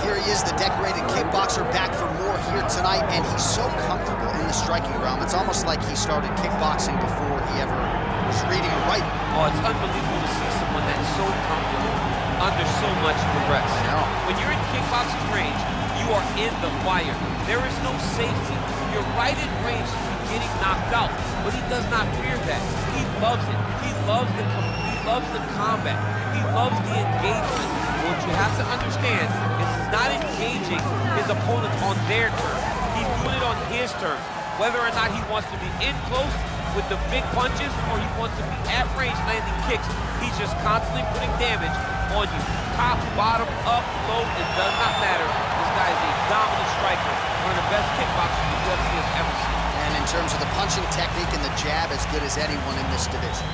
here he is, the decorated kickboxer, back for more here tonight, and he's so comfortable in the striking realm. It's almost like he started kickboxing before he ever was reading or writing. Oh, it's unbelievable to see someone that's so comfortable under so much duress. I know. When you're in kickboxing range, you are in the fire. There is no safety. You're right in range of getting knocked out, but he does not fear that. He loves it. He loves the combat. He loves the engagement. What you have to understand is he's not engaging his opponent on their terms. He's doing it on his terms. Whether or not he wants to be in close with the big punches or he wants to be at range landing kicks, he's just constantly putting damage on you. Top, bottom, up, low, it does not matter. This guy is a dominant striker, one of the best kickboxers the UFC has ever seen. And in terms of the punching technique and the jab, as good as anyone in this division.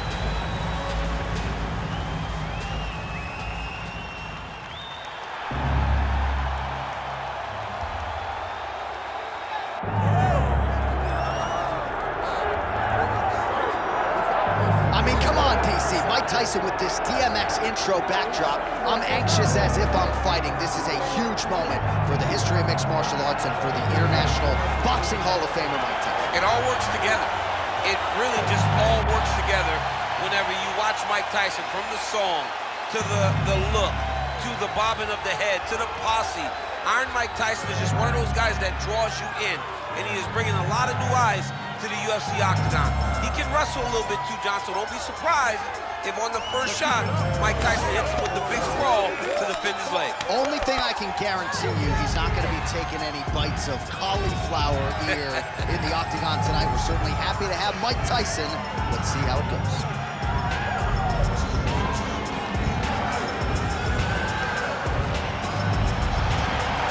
Tyson with this DMX intro backdrop. I'm anxious as if I'm fighting. This is a huge moment for the history of mixed martial arts and for the International Boxing Hall of Famer Mike Tyson. It all works together. It really just all works together whenever you watch Mike Tyson, from the song to the look to the bobbing of the head to the posse. Iron Mike Tyson is just one of those guys that draws you in, and he is bringing a lot of new eyes to the UFC octagon. He can wrestle a little bit too, John, so don't be surprised if on the first shot, Mike Tyson hits him with the big sprawl to defend his leg. Only thing I can guarantee you, he's not going to be taking any bites of cauliflower ear in the octagon tonight. We're certainly happy to have Mike Tyson. Let's see how it goes.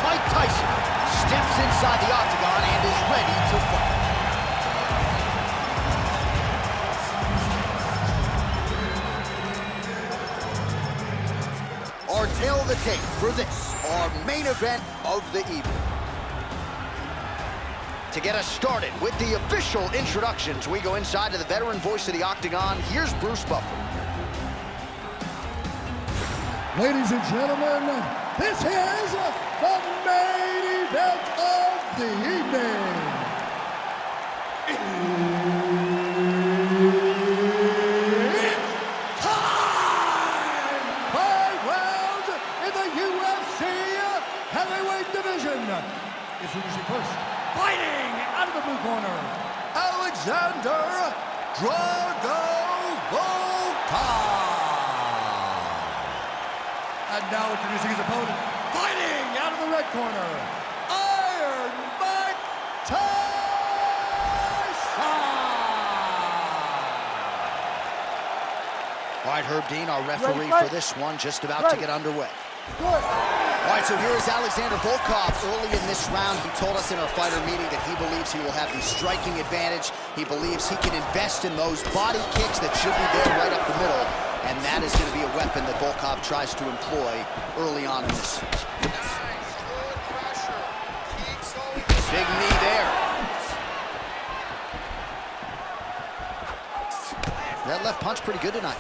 Mike Tyson steps inside the octagon and is ready to fight. Our tail of the tape for this, our main event of the evening. To get us started with the official introductions, we go inside to the veteran voice of the octagon. Here's Bruce Buffer. Ladies and gentlemen, this is the main event of the evening. Introducing first, fighting out of the blue corner, Alexander Drago Volkov. And now introducing his opponent, fighting out of the red corner, Iron Mike Tyson. All right, Herb Dean, our referee for this one, just about to get underway. Good. All right, so here is Alexander Volkov. Early in this round, he told us in our fighter meeting that he believes he will have the striking advantage. He believes he can invest in those body kicks that should be there right up the middle, and that is going to be a weapon that Volkov tries to employ early on in this. Big knee there. That left punch pretty good tonight.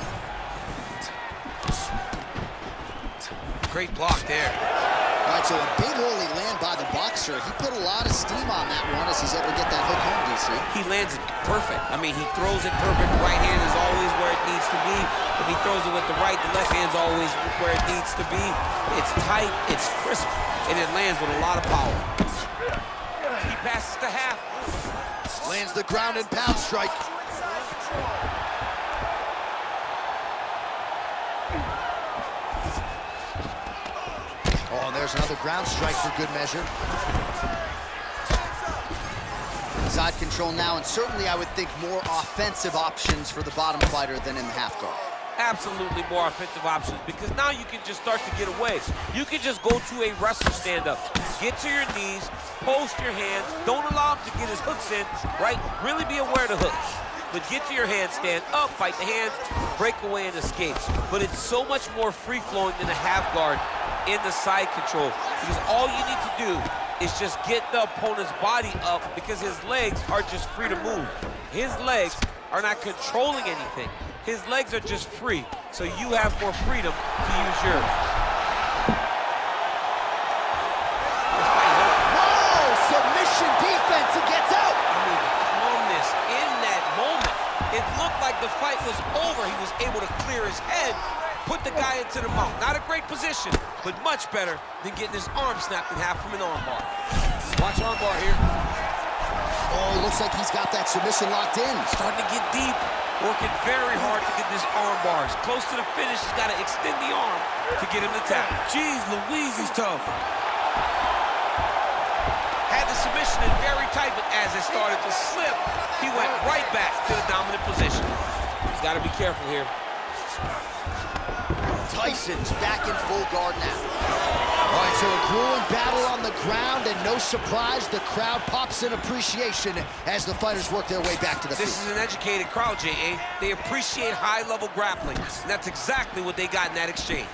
Great block there. All right, so a big early land by the boxer. He put a lot of steam on that one as he's able to get that hook home, DC. He lands it perfect. I mean, he throws it perfect. Right hand is always where it needs to be. If he throws it with the right, the left hand's always where it needs to be. It's tight, it's crisp, and it lands with a lot of power. He passes to half. Lands the ground and pound strike. Oh, and there's another ground strike for good measure. Side control now, and certainly I would think more offensive options for the bottom fighter than in the half guard. Absolutely more offensive options, because now you can just start to get away. You can just go to a wrestler stand-up. Get to your knees, post your hands, don't allow him to get his hooks in, right? Really be aware of the hooks. But get to your hand, stand up, fight the hands, break away and escape. But it's so much more free-flowing than a half guard in the side control, because all you need to do is just get the opponent's body up, because his legs are just free to move. His legs are not controlling anything. His legs are just free, so you have more freedom to use yours. submission, but much better than getting his arm snapped in half from an armbar. Watch armbar here. Oh, looks like he's got that submission locked in. Starting to get deep, working very hard to get this arm bars. Close to the finish, he's got to extend the arm to get him to tap. Jeez Louise, he's tough. Had the submission in very tight, but as it started to slip, he went right back to the dominant position. He's got to be careful here. Tyson's back in full guard now. All right, so a grueling battle on the ground, and no surprise, the crowd pops in appreciation as the fighters work their way back to the field. This is an educated crowd, J.A. They appreciate high-level grappling, and that's exactly what they got in that exchange.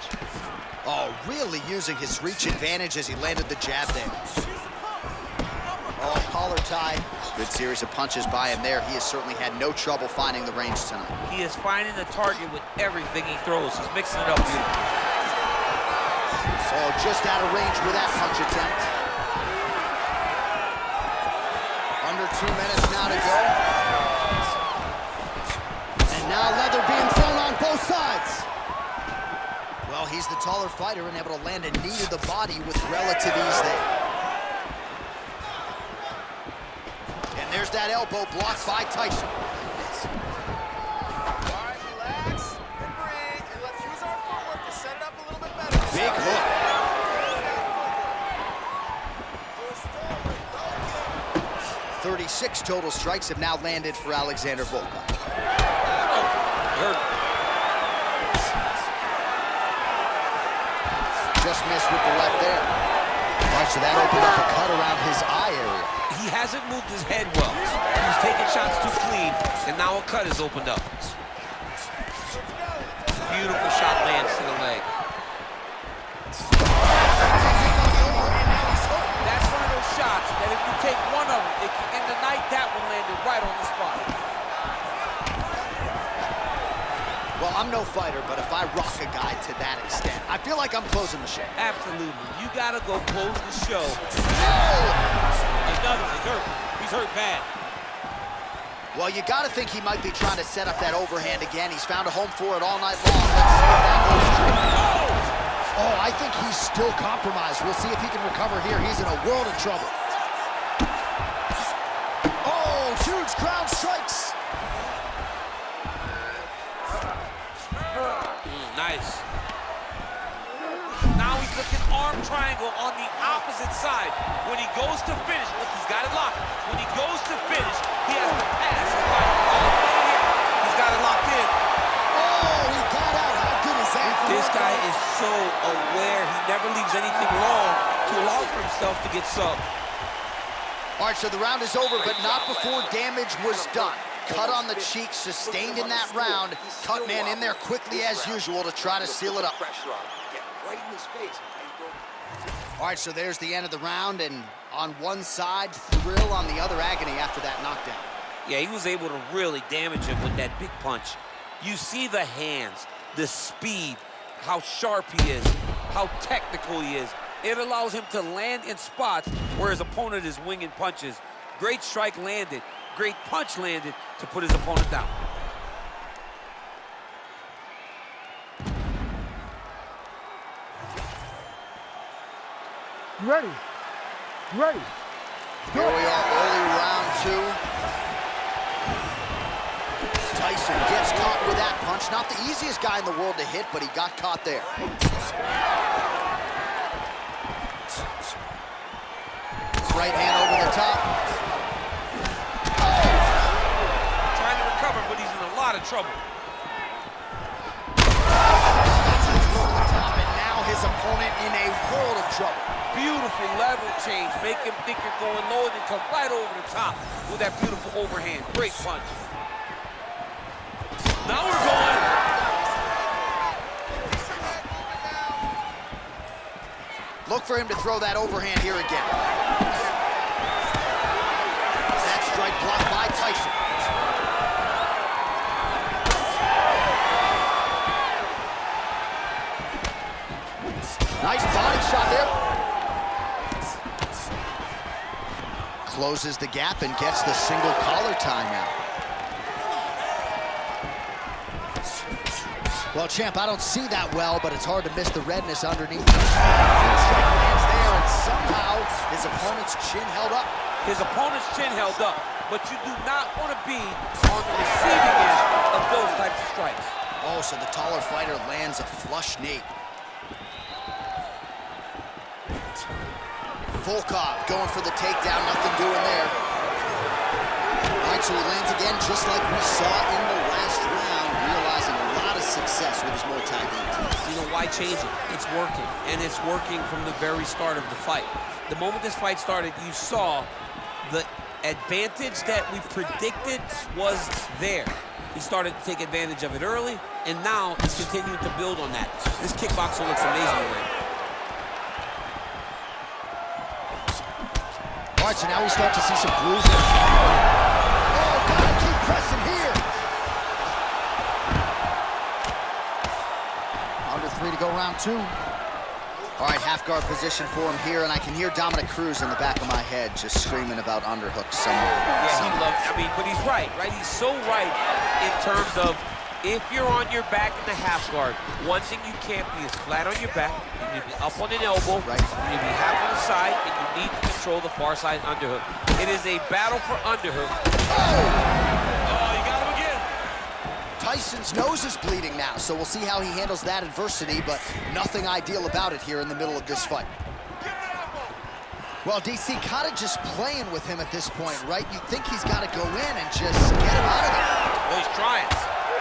Oh, really using his reach advantage as he landed the jab there. Oh, collar tie. Good series of punches by him there. He has certainly had no trouble finding the range tonight. He is finding the target with everything he throws. He's mixing it up beautifully. Oh, just out of range with that punch attempt. Under 2 minutes now to go. And now leather being thrown on both sides. Well, he's the taller fighter and able to land a knee to the body with relative ease there. And there's that elbow blocked by Tyson. All right, relax and breathe, and let's use our footwork to set it up a little bit better. Big hook. 36 total strikes have now landed for Alexander Volkov. Just missed with the left there. All right, so that opened up a cut around his eye area. He hasn't moved his head well. He's taking shots too clean, and now a cut is opened up. Beautiful shot lands to the leg. That's one of those shots that if you take one of them, it can end the night. That one landed right on the spot. Well, I'm no fighter, but if I rock a guy to that extent, I feel like I'm closing the show. Absolutely. You gotta go close the show. Oh! Another, he's hurt. He's hurt bad. Well, you gotta think he might be trying to set up that overhand again. He's found a home for it all night long. Let's see if that holds true. Oh, I think he's still compromised. We'll see if he can recover here. He's in a world of trouble. Oh, huge ground strikes. Nice. Now he's looking arm triangle on the opposite side. When he goes to finish, look, he's got it locked. When he goes to finish, he has to pass. He's got it locked in. Oh, he got out. How good is that? This guy is so aware. He never leaves anything wrong to allow for himself to get subbed. All right, so the round is over, but not before damage was done. Cut on the cheek, sustained in that round. Cut man in there quickly as usual to try to seal it up. All right, so there's the end of the round, and on one side, thrill, on the other, agony after that knockdown. Yeah, he was able to really damage him with that big punch. You see the hands, the speed, how sharp he is, how technical he is. It allows him to land in spots where his opponent is winging punches. Great strike landed, great punch landed to put his opponent down. Ready. Ready. Here we are, early round two. Tyson gets caught with that punch. Not the easiest guy in the world to hit, but he got caught there. Right hand over the top. Trying to recover, but he's in a lot of trouble. That's over the top, and now his opponent in a world of trouble. Beautiful level change. Make him think you're going low and then come right over the top with that beautiful overhand. Great punch. Now we're going. Look for him to throw that overhand here again. That strike blocked by Tyson. Nice body shot there. Closes the gap and gets the single collar tie now. Well, champ, I don't see that well, but it's hard to miss the redness underneath. Strike lands there, and somehow his opponent's chin held up. His opponent's chin held up, but you do not want to be on the receiving end of those types of strikes. Oh, so the taller fighter lands a flush knee. Volkov going for the takedown, nothing doing there. All right, so he lands again, just like we saw in the last round, realizing a lot of success with his Muay Thai game. You know, why change it? It's working, and it's working from the very start of the fight. The moment this fight started, you saw the advantage that we predicted was there. He started to take advantage of it early, and now he's continuing to build on that. This kickboxer looks amazing today. All right, so now we start to see some bruising. Oh, gotta keep pressing here. Under 3 to go, round 2. All right, half guard position for him here, and I can hear Dominic Cruz in the back of my head just screaming about underhooks somewhere. Yeah, he loves, I mean, but he's right? He's so right in terms of if you're on your back in the half guard, one thing you can't be is flat on your back. You need to be up on an elbow. Right. You need to be half on the side, and you need to control the far side underhook. It is a battle for underhook. Oh, you got him again. Tyson's nose is bleeding now, so we'll see how he handles that adversity, but nothing ideal about it here in the middle of this fight. Well, DC kind of just playing with him at this point, right? You think he's got to go in and just get him out of there. Well, he's trying,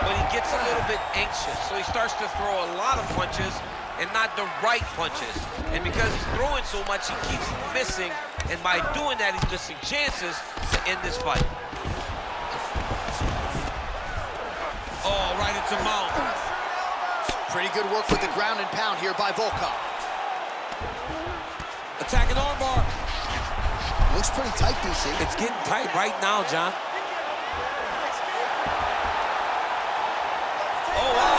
but he gets a little bit anxious, so he starts to throw a lot of punches and not the right punches. And because he's throwing so much, he keeps missing, and by doing that, he's missing chances to end this fight. Oh, right into mount. Pretty good work with the ground and pound here by Volkov. Attacking armbar. Looks pretty tight, DC. It's getting tight right now, John. Oh, wow.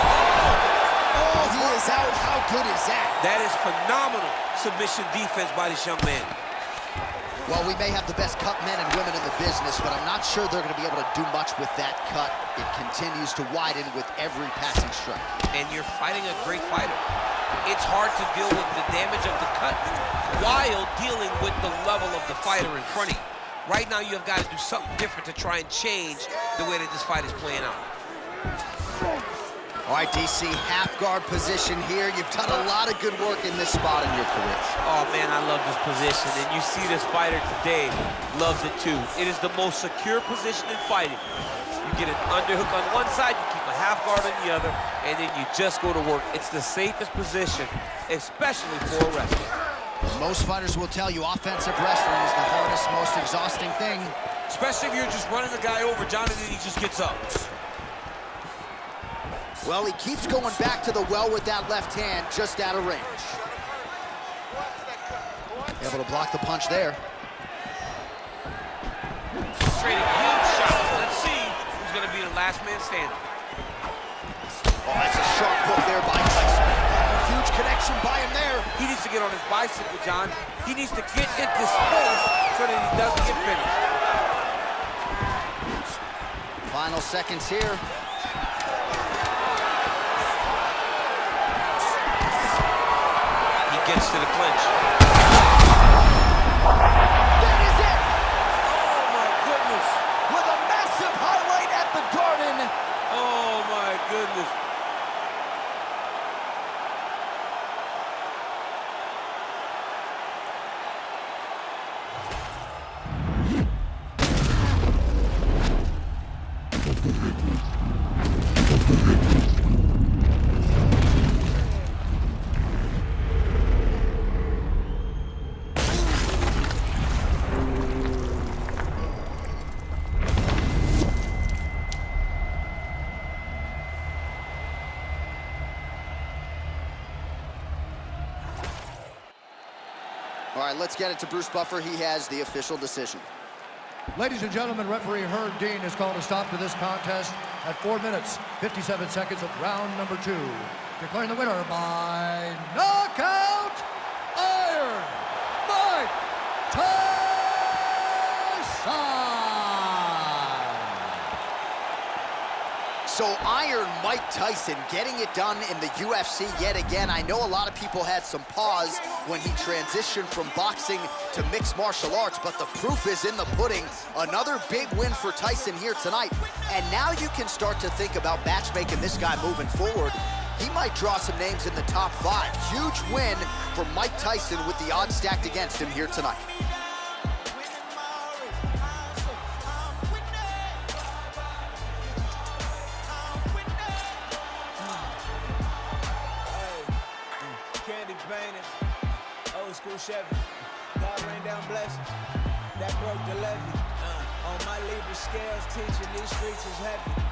Oh, he is out. How good is that? That is phenomenal submission defense by this young man. Well, we may have the best cut men and women in the business, but I'm not sure they're going to be able to do much with that cut. It continues to widen with every passing strike. And you're fighting a great fighter. It's hard to deal with the damage of the cut while dealing with the level of the fighter in front of you. Right now, you've got to do something different to try and change the way that this fight is playing out. All right, DC, half guard position here. You've done a lot of good work in this spot in your career. Oh, man, I love this position. And you see this fighter today loves it, too. It is the most secure position in fighting. You get an underhook on one side, you keep a half guard on the other, and then you just go to work. It's the safest position, especially for a wrestler. Most fighters will tell you offensive wrestling is the hardest, most exhausting thing. Especially if you're just running the guy over, John, and then he just gets up. Well, he keeps going back to the well with that left hand, just out of range. Able to block the punch there. Trading huge shots. Let's see who's going to be the last man standing. Oh, that's a sharp hook there by Tyson. Oh, huge connection by him there. He needs to get on his bicycle, John. He needs to get into space so that he doesn't get finished. Final seconds here. Gets to the clinch. That is it! Oh, my goodness. With a massive highlight at the Garden. Oh, my goodness. All right, let's get it to Bruce Buffer. He has the official decision. Ladies and gentlemen, referee Herb Dean has called a stop to this contest at 4 minutes, 57 seconds of round number 2. Declaring the winner by knockout, Iron Mike Tyson! So So Iron Mike Tyson getting it done in the UFC yet again. I know a lot of people had some pause when he transitioned from boxing to mixed martial arts, but the proof is in the pudding. Another big win for Tyson here tonight. And now you can start to think about matchmaking this guy moving forward. He might draw some names in the top 5. Huge win for Mike Tyson with the odds stacked against him here tonight. Old school Chevy, God rain down blessings, that broke the levee. On my Libra scales, teaching these streets is heavy.